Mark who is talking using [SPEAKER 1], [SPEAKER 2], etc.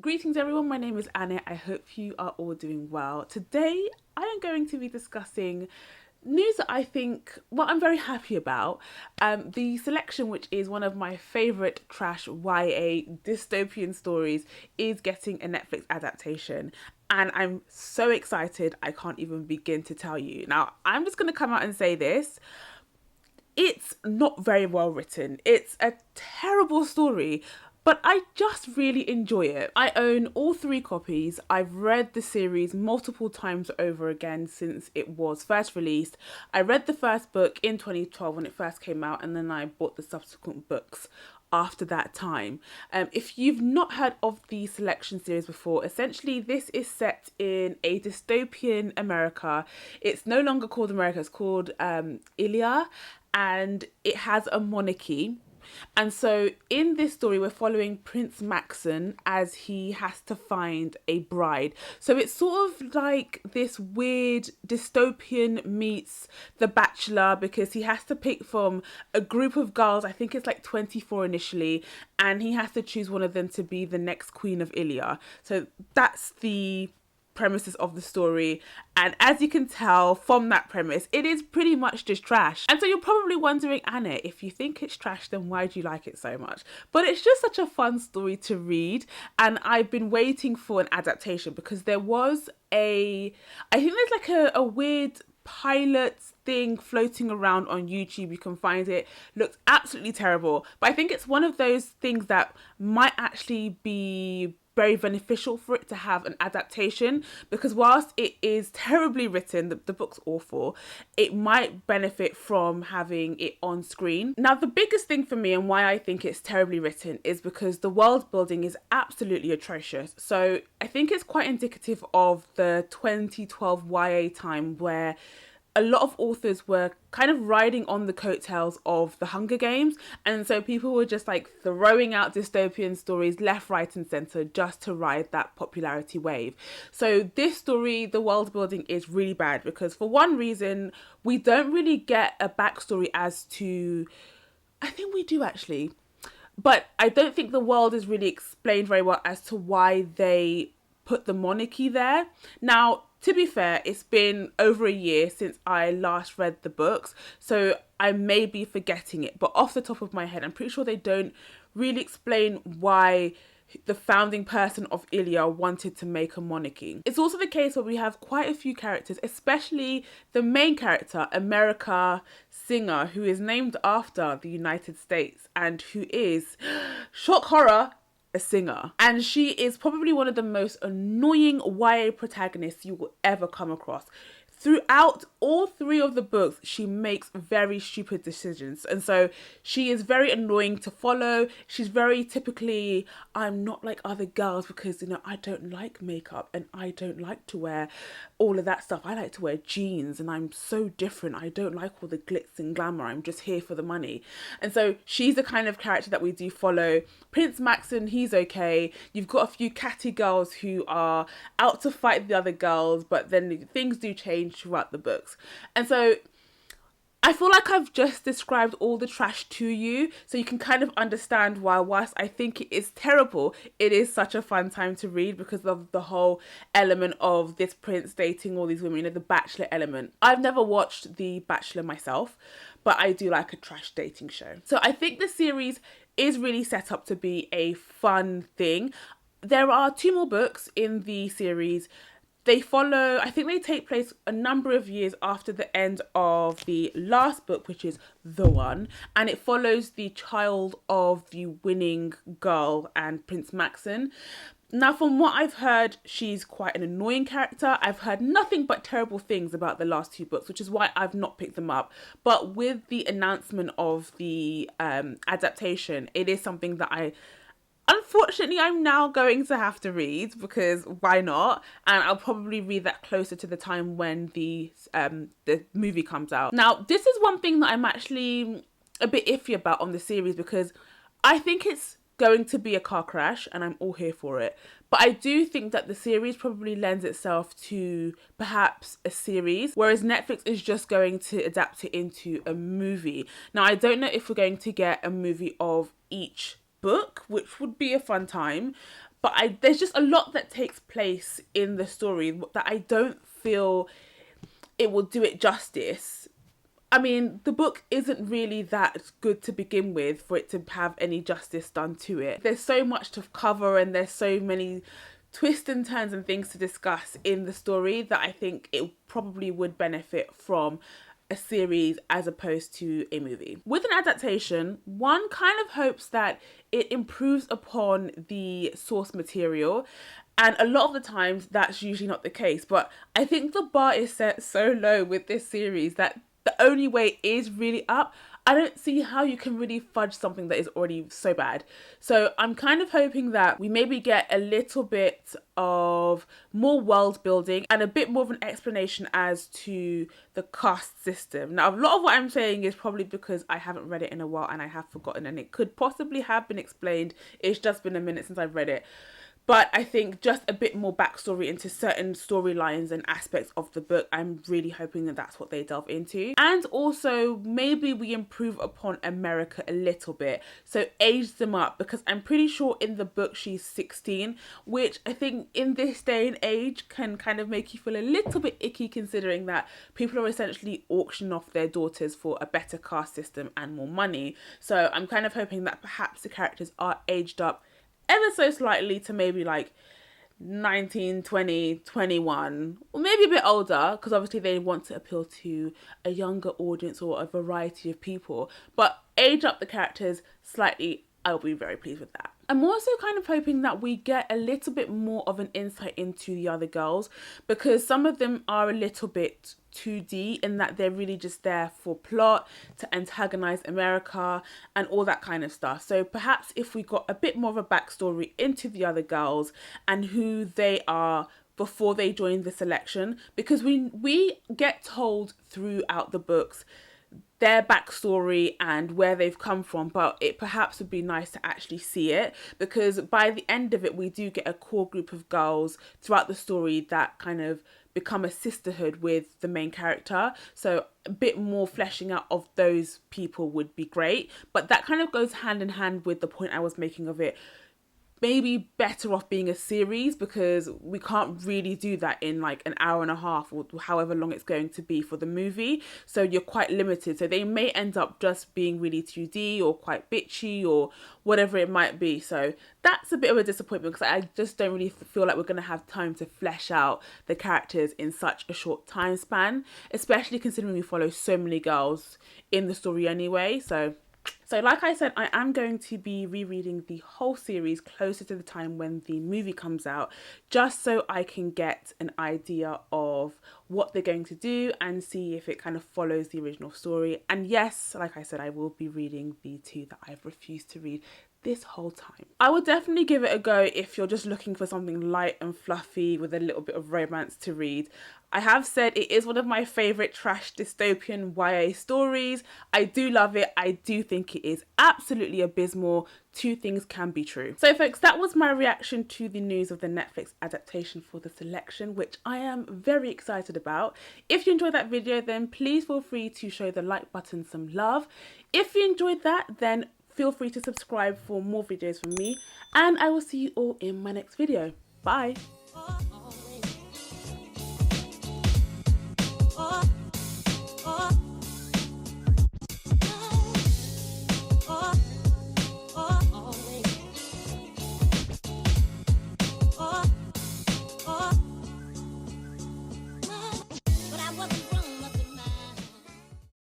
[SPEAKER 1] Greetings everyone, my name is Anna. I hope you are all doing well. Today I am going to be discussing news that I think, well, I'm very happy about. The Selection, which is one of my favourite trash YA dystopian stories, is getting a Netflix adaptation. And I'm so excited, I can't even begin to tell you. Now, I'm just going to come out and say this. It's not very well written. It's a terrible story, but I just really enjoy it. I own all three copies. I've read the series multiple times over again since it was first released. I read the first book in 2012 when it first came out, and then I bought the subsequent books after that time. If you've not heard of the Selection series before, essentially this is set in a dystopian America. It's no longer called America, it's called Ilia, and it has a monarchy. And so in this story, we're following Prince Maxon as he has to find a bride. So it's sort of like this weird dystopian meets The Bachelor, because he has to pick from a group of girls. I think it's like 24 initially, and he has to choose one of them to be the next queen of Ilia. So that's the premises of the story, and as you can tell from that premise, it is pretty much just trash. And so you're probably wondering, Anna, if you think it's trash, then why do you like it so much? But it's just such a fun story to read, and I've been waiting for an adaptation because there was I think there's like a weird pilot thing floating around on YouTube. You can find it. Looks absolutely terrible, but I think it's one of those things that might actually be very beneficial for it to have an adaptation, because whilst it is terribly written, the book's awful, it might benefit from having it on screen. Now, the biggest thing for me and why I think it's terribly written is because the world building is absolutely atrocious. So I think it's quite indicative of the 2012 YA time, where a lot of authors were kind of riding on the coattails of the Hunger Games, and so people were just like throwing out dystopian stories left, right and centre just to ride that popularity wave. So this story, the world building is really bad because, for one reason, we don't really get a backstory as to, I think we do actually, but I don't think the world is really explained very well as to why they put the monarchy there. Now, to be fair, it's been over a year since I last read the books, so I may be forgetting it, but off the top of my head, I'm pretty sure they don't really explain why the founding person of Ilia wanted to make a monarchy. It's also the case where we have quite a few characters, especially the main character, America Singer, who is named after the United States and who is, shock horror, a singer. And she is probably one of the most annoying YA protagonists you will ever come across. Throughout all three of the books, she makes very stupid decisions. And so she is very annoying to follow. She's very typically, I'm not like other girls because, I don't like makeup and I don't like to wear all of that stuff. I like to wear jeans and I'm so different. I don't like all the glitz and glamour. I'm just here for the money. And so she's the kind of character that we do follow. Prince Maxon, he's okay. You've got a few catty girls who are out to fight the other girls, but then things do change throughout the books. And so I feel like I've just described all the trash to you, so you can kind of understand why, whilst I think it is terrible, it is such a fun time to read because of the whole element of this prince dating all these women, the Bachelor element. I've never watched The Bachelor myself, but I do like a trash dating show. So I think the series is really set up to be a fun thing. There are 2 more books in the series. They follow, I think they take place a number of years after the end of the last book, which is The One, and it follows the child of the winning girl and Prince Maxon. Now, from what I've heard, she's quite an annoying character. I've heard nothing but terrible things about the last 2 books, which is why I've not picked them up. But with the announcement of the adaptation, it is something that unfortunately, I'm now going to have to read, because why not? And I'll probably read that closer to the time when the movie comes out. Now, this is one thing that I'm actually a bit iffy about on the series, because I think it's going to be a car crash and I'm all here for it. But I do think that the series probably lends itself to perhaps a series, whereas Netflix is just going to adapt it into a movie. Now, I don't know if we're going to get a movie of each book, which would be a fun time, but there's just a lot that takes place in the story that I don't feel it will do it justice. I mean, the book isn't really that good to begin with for it to have any justice done to it. There's so much to cover and there's so many twists and turns and things to discuss in the story that I think it probably would benefit from a series as opposed to a movie. With an adaptation, one kind of hopes that it improves upon the source material, and a lot of the times that's usually not the case, but I think the bar is set so low with this series that the only way is really up. I don't see how you can really fudge something that is already so bad. So I'm kind of hoping that we maybe get a little bit of more world building and a bit more of an explanation as to the caste system. Now, a lot of what I'm saying is probably because I haven't read it in a while and I have forgotten, and it could possibly have been explained. It's just been a minute since I've read it. But I think just a bit more backstory into certain storylines and aspects of the book, I'm really hoping that that's what they delve into. And also, maybe we improve upon America a little bit. So age them up, because I'm pretty sure in the book she's 16, which I think in this day and age can kind of make you feel a little bit icky, considering that people are essentially auctioning off their daughters for a better caste system and more money. So I'm kind of hoping that perhaps the characters are aged up ever so slightly to maybe like 19, 20, 21, or maybe a bit older, because obviously they want to appeal to a younger audience or a variety of people, but age up the characters slightly. I'll be very pleased with that. I'm also kind of hoping that we get a little bit more of an insight into the other girls, because some of them are a little bit 2D in that they're really just there for plot, to antagonize America and all that kind of stuff. So perhaps if we got a bit more of a backstory into the other girls and who they are before they join the selection, because we get told throughout the books their backstory and where they've come from, but it perhaps would be nice to actually see it, because by the end of it we do get a core group of girls throughout the story that kind of become a sisterhood with the main character. So a bit more fleshing out of those people would be great, but that kind of goes hand in hand with the point I was making of it maybe better off being a series, because we can't really do that in like an hour and a half or however long it's going to be for the movie. So you're quite limited. So they may end up just being really 2D or quite bitchy or whatever it might be. So that's a bit of a disappointment, because I just don't really feel like we're going to have time to flesh out the characters in such a short time span, especially considering we follow so many girls in the story anyway. So like I said, I am going to be rereading the whole series closer to the time when the movie comes out, just so I can get an idea of what they're going to do and see if it kind of follows the original story. And yes, like I said, I will be reading the two that I've refused to read this whole time. I would definitely give it a go if you're just looking for something light and fluffy with a little bit of romance to read. I have said it is one of my favourite trash dystopian YA stories. I do love it. I do think it is absolutely abysmal. Two things can be true. So folks, that was my reaction to the news of the Netflix adaptation for The Selection, which I am very excited about. If you enjoyed that video, then please feel free to show the like button some love. If you enjoyed that, then feel free to subscribe for more videos from me, and I will see you all in my next video. Bye.